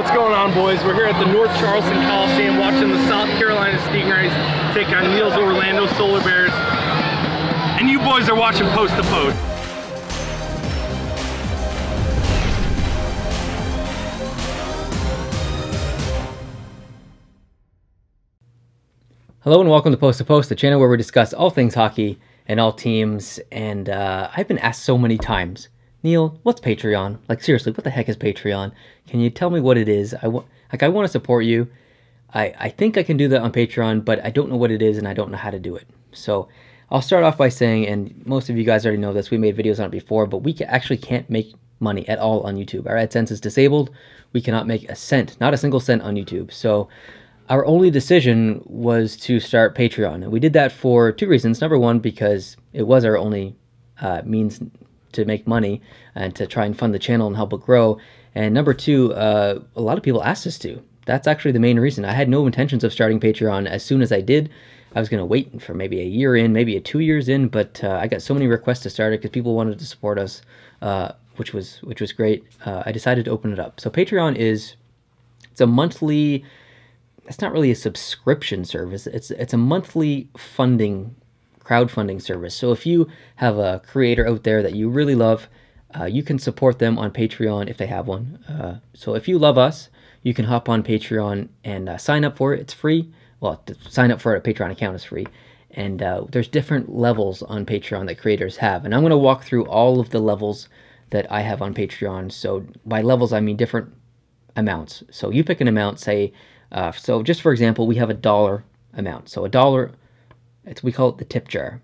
What's going on, boys? We're here at the North Charleston Coliseum watching the South Carolina Stingrays take on Neil's Orlando Solar Bears. And you boys are watching Post to Post. Hello and welcome to Post, the channel where we discuss all things hockey and all teams. And I've been asked so many times, Neil, what's Patreon? Like, seriously, what the heck is Patreon? Can you tell me what it is? I want to support you. I think I can do that on Patreon, but I don't know what it is and I don't know how to do it. So I'll start off by saying, and most of you guys already know this, we made videos on it before, but we actually can't make money at all on YouTube. Our AdSense is disabled. We cannot make a cent, not a single cent on YouTube. So our only decision was to start Patreon. And we did that for two reasons. Number one, because it was our only means to make money and to try and fund the channel and help it grow. And number two, a lot of people asked us to. That's actually the main reason. I had no intentions of starting Patreon as soon as I did. I was going to wait for maybe a year in, maybe 2 years in, but I got so many requests to start it because people wanted to support us, which was great. I decided to open it up. So Patreon it's a monthly, it's not really a subscription service. It's a monthly crowdfunding service. So if you have a creator out there that you really love, you can support them on Patreon if they have one. So if you love us, you can hop on Patreon and sign up for it. It's free. Well, to sign up for a Patreon account is free. And there's different levels on Patreon that creators have. And I'm going to walk through all of the levels that I have on Patreon. So by levels, I mean different amounts. So you pick an amount, say, so just for example, we have a $1 amount. So $1, we call it the tip jar.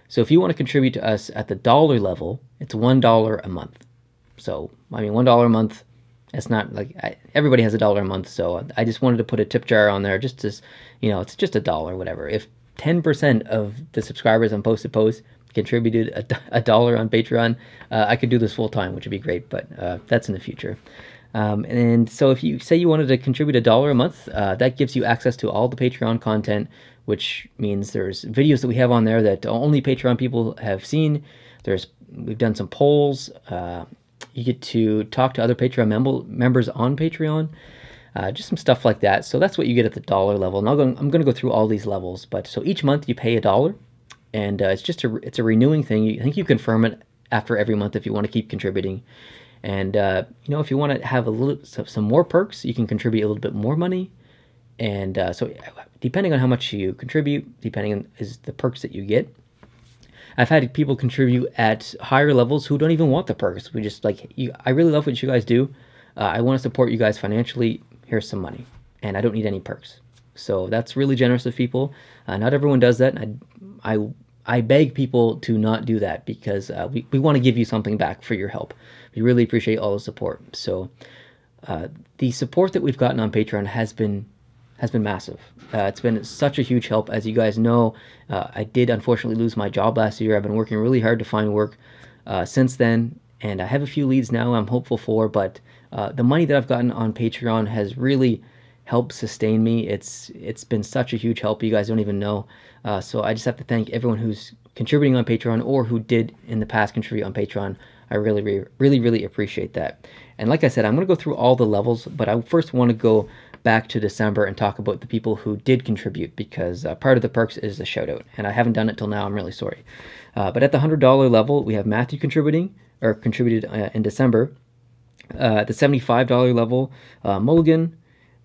So if you want to contribute to us at the $1 level, it's $1 a month. So, I mean, $1 a month, it's not like, everybody has $1 a month, so I just wanted to put a tip jar on there just as, you know, it's just $1, whatever. If 10% of the subscribers on Post to Post contributed $1 on Patreon, I could do this full time, which would be great, but that's in the future. And so if you say you wanted to contribute $1 a month, that gives you access to all the Patreon content, which means there's videos that we have on there that only Patreon people have seen. We've done some polls. You get to talk to other Patreon members on Patreon, just some stuff like that. So that's what you get at the $1 level. And I'm going to go through all these levels. But so each month you pay $1, and it's a renewing thing. I think you confirm it after every month if you want to keep contributing. And you know, if you want to have some more perks, you can contribute a little bit more money. And so depending on how much you contribute, depending on is the perks that you get. I've had people contribute at higher levels who don't even want the perks. We just like, I really love what you guys do. I want to support you guys financially. Here's some money. And I don't need any perks. So that's really generous of people. Not everyone does that. I beg people to not do that because we want to give you something back for your help. We really appreciate all the support. So the support that we've gotten on Patreon has been massive. It's been such a huge help. As you guys know, I did unfortunately lose my job last year. I've been working really hard to find work since then, and I have a few leads now I'm hopeful for, but the money that I've gotten on Patreon has really helped sustain me. It's been such a huge help. You guys don't even know. So I just have to thank everyone who's contributing on Patreon or who did in the past contribute on Patreon. I really appreciate that. And like I said, I'm going to go through all the levels, but I first want to go back to December and talk about the people who did contribute, because part of the perks is the shout out, and I haven't done it till now. I'm really sorry. But at the $100 level, we have Matthew contributed in December. At the $75 level, Mulligan.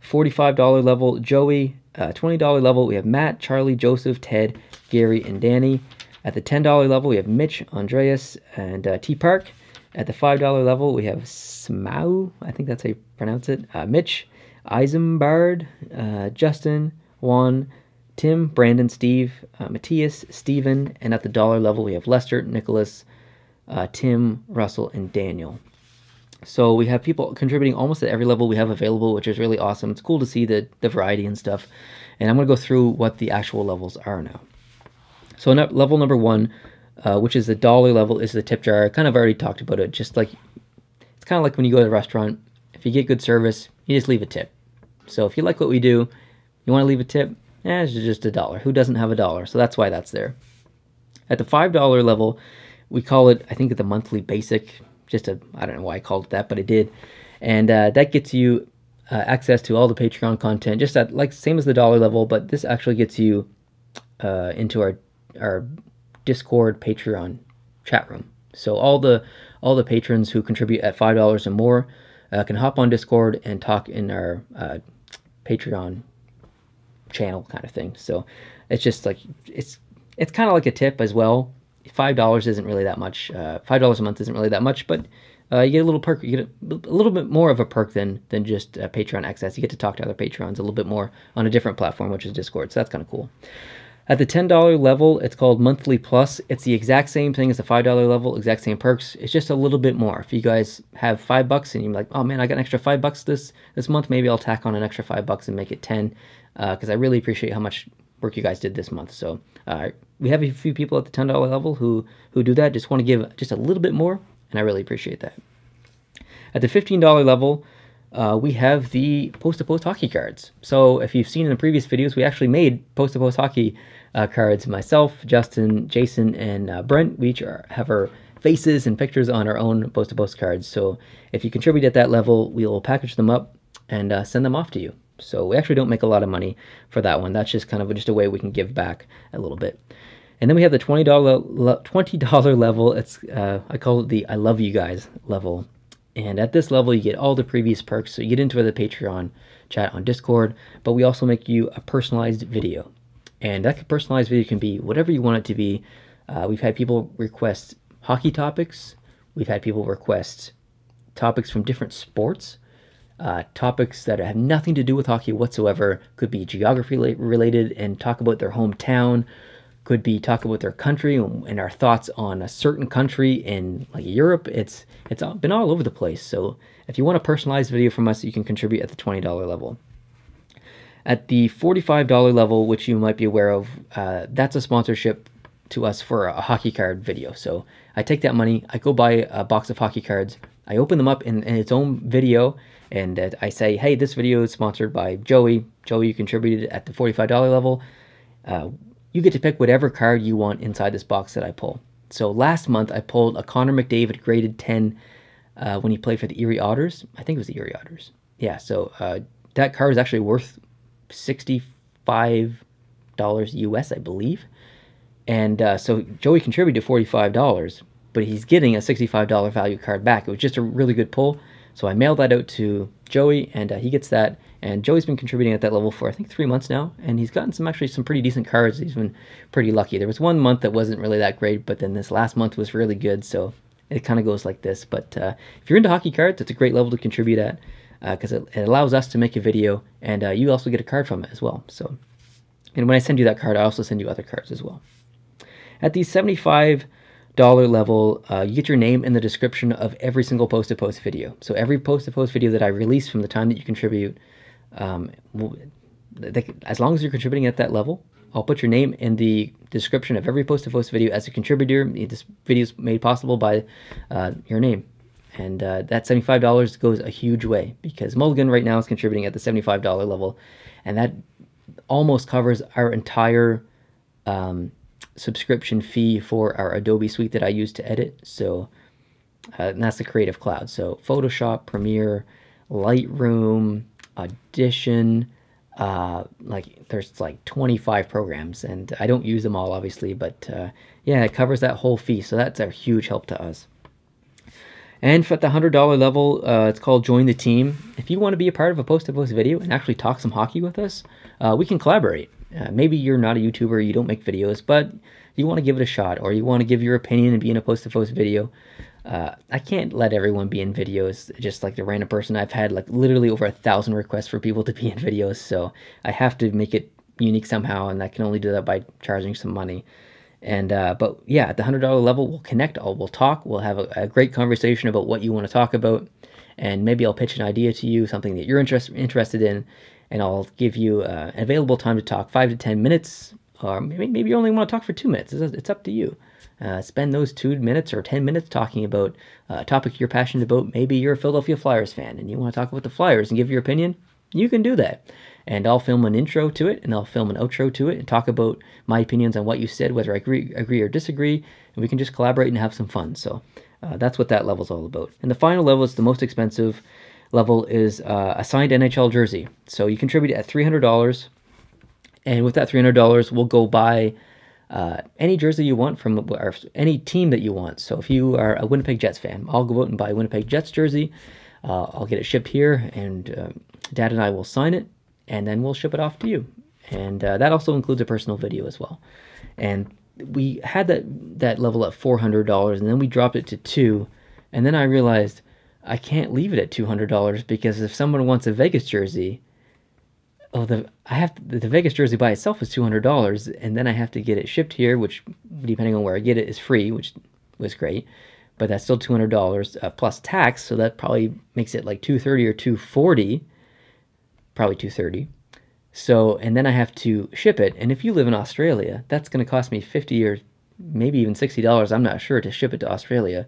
$45 level, Joey. $20 level, we have Matt, Charlie, Joseph, Ted, Gary, and Danny. At the $10 level, we have Mitch, Andreas, and T Park. At the $5 level, we have Smau, I think that's how you pronounce it, Mitch, Isambard, Justin, Juan, Tim, Brandon, Steve, Matthias, Steven, and at the $1 level, we have Lester, Nicholas, Tim, Russell, and Daniel. So we have people contributing almost at every level we have available, which is really awesome. It's cool to see the variety and stuff. And I'm going to go through what the actual levels are now. So level number 1, which is the $1 level, is the tip jar. I kind of already talked about it. Just like, it's kind of like when you go to a restaurant. If you get good service, you just leave a tip. So if you like what we do, you want to leave a tip, it's just $1. Who doesn't have $1? So that's why that's there. At the $5 level, we call it, I think, the monthly basic. I don't know why I called it that, but I did. And that gets you access to all the Patreon content, just at like same as the dollar level, but this actually gets you into our Discord Patreon chat room. So all the patrons who contribute at $5 or more can hop on Discord and talk in our Patreon channel kind of thing. So it's just like it's kind of like a tip as well. $5 isn't really that much. $5 a month isn't really that much, but you get a little perk. You get a little bit more of a perk than just Patreon access. You get to talk to other patrons a little bit more on a different platform, which is Discord. So that's kind of cool. At the $10 level, it's called Monthly Plus. It's the exact same thing as the $5 level, exact same perks. It's just a little bit more. If you guys have $5 and you're like, oh man, I got an extra $5 this month, maybe I'll tack on an extra $5 and make it 10, because I really appreciate how much work you guys did this month. So we have a few people at the $10 level who do that. Just want to give just a little bit more, and I really appreciate that. At the $15 level, we have the post-to-post hockey cards. So if you've seen in the previous videos, we actually made post-to-post hockey cards. Myself, Justin, Jason, and Brent, we each have our faces and pictures on our own post-to-post cards. So if you contribute at that level, we will package them up and send them off to you. So we actually don't make a lot of money for that one. That's just kind of just a way we can give back a little bit. And then we have the $20 level. It's I call it the I love you guys level. And at this level, you get all the previous perks. So you get into the Patreon chat on Discord, but we also make you a personalized video. And that personalized video can be whatever you want it to be. We've had people request hockey topics. We've had people request topics from different sports. Topics that have nothing to do with hockey whatsoever. Could be geography related and talk about their hometown. Could be talk about their country and our thoughts on a certain country in like Europe. It's been all over the place. So if you want a personalized video from us, you can contribute at the $20 level. At the $45 level, which you might be aware of, that's a sponsorship to us for a hockey card video. So I take that money, I go buy a box of hockey cards, I open them up in its own video, and I say, hey, this video is sponsored by Joey. Joey, you contributed at the $45 level. You get to pick whatever card you want inside this box that I pull. So last month, I pulled a Connor McDavid graded 10 when he played for the Erie Otters. I think it was the Erie Otters. Yeah, so that card is actually worth $65 US, I believe. And so Joey contributed $45, but he's getting a $65 value card back. It was just a really good pull. So I mailed that out to Joey, and he gets that. And Joey's been contributing at that level for, I think, 3 months now. And he's gotten some pretty decent cards. He's been pretty lucky. There was 1 month that wasn't really that great, but then this last month was really good. So it kind of goes like this. But if you're into hockey cards, it's a great level to contribute at, because it allows us to make a video, and you also get a card from it as well. So, and when I send you that card, I also send you other cards as well. At the $75 level, you get your name in the description of every single post-to-post video. So every post-to-post video that I release from the time that you contribute, as long as you're contributing at that level, I'll put your name in the description of every post-to-post video as a contributor. This video is made possible by your name. And that $75 goes a huge way, because Mulligan right now is contributing at the $75 level, and that almost covers our entire subscription fee for our Adobe suite that I use to edit. So and that's the Creative Cloud. So Photoshop, Premiere, Lightroom, Audition, there's like 25 programs, and I don't use them all obviously, but yeah, it covers that whole fee. So that's a huge help to us. And for the $100 level, it's called Join the Team. If you want to be a part of a post-to-post video and actually talk some hockey with us, we can collaborate. Maybe you're not a YouTuber, you don't make videos, but you want to give it a shot, or you want to give your opinion and be in a post-to-post video. I can't let everyone be in videos, just like the random person. I've had like literally over 1,000 requests for people to be in videos, so I have to make it unique somehow, and I can only do that by charging some money. And but yeah, at the $100 level, we'll connect, we'll talk, we'll have a great conversation about what you want to talk about, and maybe I'll pitch an idea to you, something that you're interested in, and I'll give you an available time to talk, 5 to 10 minutes, or maybe you only want to talk for 2 minutes. It's up to you. Spend those 2 minutes or 10 minutes talking about a topic you're passionate about. Maybe you're a Philadelphia Flyers fan and you want to talk about the Flyers and give your opinion. You can do that. And I'll film an intro to it, and I'll film an outro to it, and talk about my opinions on what you said, whether I agree or disagree, and we can just collaborate and have some fun. So that's what that level's all about. And the final level is the most expensive level is a signed NHL jersey. So you contribute at $300, and with that $300, we'll go buy any jersey you want from or any team that you want. So if you are a Winnipeg Jets fan, I'll go out and buy a Winnipeg Jets jersey. I'll get it shipped here, and Dad and I will sign it, and then we'll ship it off to you. And that also includes a personal video as well. And we had that level at $400, and then we dropped it to $200, and then I realized I can't leave it at $200 because if someone wants a Vegas jersey, the Vegas jersey by itself is $200, and then I have to get it shipped here, which depending on where I get it is free, which was great, but that's still $200 plus tax, so that probably makes it like $230 or $240, probably $230. So, and then I have to ship it, and if you live in Australia, that's going to cost me $50 or maybe even $60, I'm not sure, to ship it to Australia.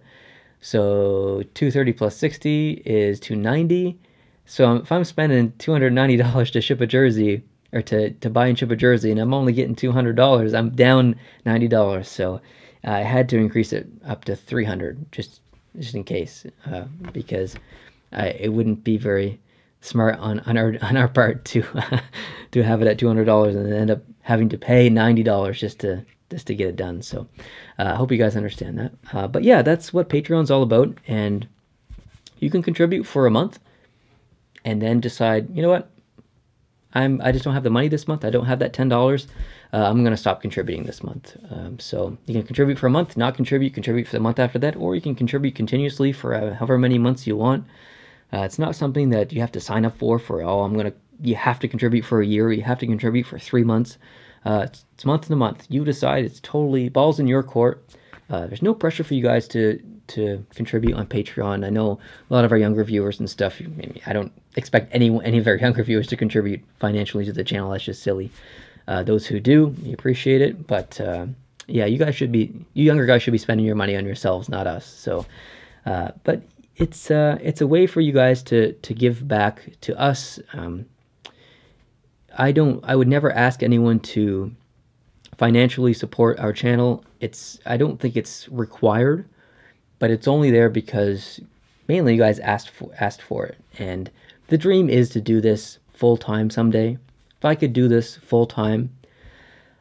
So $230 plus $60 is $290. So if I'm spending $290 to ship a jersey, or to buy and ship a jersey, and I'm only getting $200, I'm down $90. So I had to increase it up to $300 just in case, because it wouldn't be very smart on our part to to have it at $200 and then end up having to pay $90 just to get it done. So I hope you guys understand that. But yeah, that's what Patreon's all about, and you can contribute for a month and then decide, you know what, I just don't have the money this month. I don't have that $10. I'm going to stop contributing this month. So you can contribute for a month, not contribute for the month after that, or you can contribute continuously for however many months you want. It's not something that you have to sign up for you have to contribute for a year, or you have to contribute for 3 months. It's month to month. You decide. It's totally balls in your court. There's no pressure for you guys to contribute on Patreon. I know a lot of our younger viewers and stuff, I don't expect any of our younger viewers to contribute financially to the channel. That's just silly. Those who do, we appreciate it. But yeah, you younger guys should be spending your money on yourselves, not us. So, but it's a way for you guys to give back to us. I would never ask anyone to financially support our channel. I don't think it's required, but it's only there because mainly you guys asked for it. And the dream is to do this full time someday. If I could do this full time,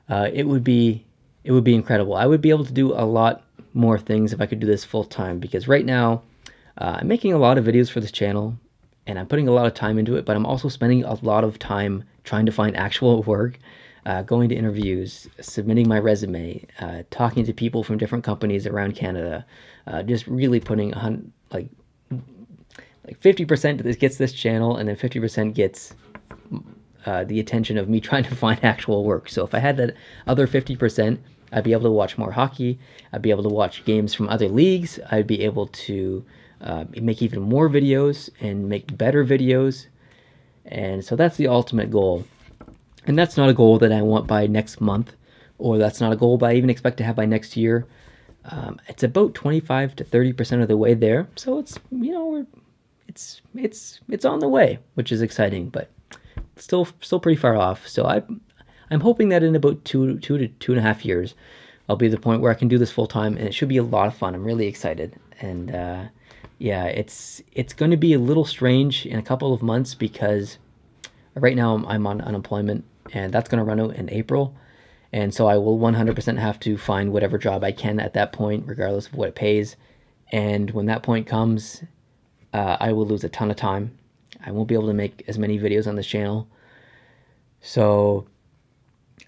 it would be incredible. I would be able to do a lot more things if I could do this full time, because right now I'm making a lot of videos for this channel and I'm putting a lot of time into it, but I'm also spending a lot of time trying to find actual work, going to interviews, submitting my resume, talking to people from different companies around Canada, just really putting like 50% gets this channel, and then 50% gets the attention of me trying to find actual work. So if I had that other 50%, I'd be able to watch more hockey. I'd be able to watch games from other leagues. I'd be able to make even more videos and make better videos. And so that's the ultimate goal. And that's not a goal that I want by next month, or that's not a goal that I even expect to have by next year. It's about 25 to 30% of the way there. So it's, it's on the way, which is exciting, but still pretty far off. So I'm hoping that in about 2 to 2.5 years, I'll be at the point where I can do this full time, and it should be a lot of fun. I'm really excited. And yeah, it's going to be a little strange in a couple of months, because right now I'm on unemployment, and that's going to run out in April. And so I will 100% have to find whatever job I can at that point, regardless of what it pays. And when that point comes, I will lose a ton of time. I won't be able to make as many videos on this channel. So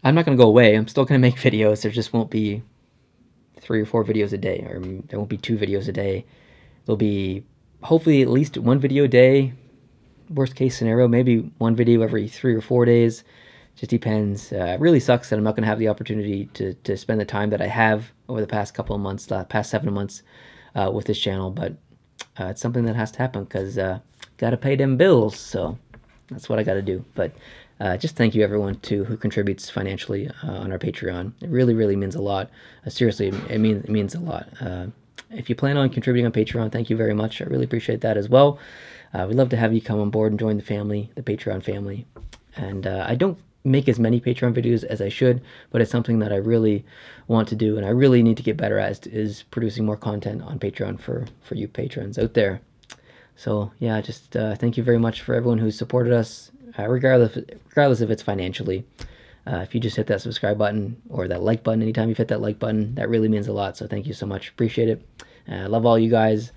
I'm not going to go away. I'm still going to make videos. There just won't be 3 or 4 videos a day, or there won't be 2 videos a day. There'll be hopefully at least 1 video a day. Worst case scenario, maybe 1 video every 3 or 4 days. Just depends. It really sucks that I'm not going to have the opportunity to spend the time that I have over the past couple of months, the past 7 months with this channel. But it's something that has to happen, because got to pay them bills. So that's what I got to do. But just thank you everyone who contributes financially on our Patreon. It really, really means a lot. Seriously, it means a lot. If you plan on contributing on Patreon, thank you very much. I really appreciate that as well. We'd love to have you come on board and join the family, the Patreon family. And I don't make as many Patreon videos as I should, but it's something that I really want to do, and I really need to get better at, is producing more content on Patreon for you patrons out there. So yeah, just thank you very much for everyone who's supported us, regardless if it's financially. If you just hit that subscribe button or that like button, anytime you've hit that like button, that really means a lot. So thank you so much. Appreciate it. I love all you guys.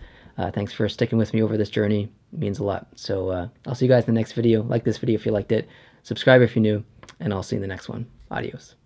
Thanks for sticking with me over this journey. It means a lot. So I'll see you guys in the next video. Like this video if you liked it. Subscribe if you're new, and I'll see you in the next one. Adios.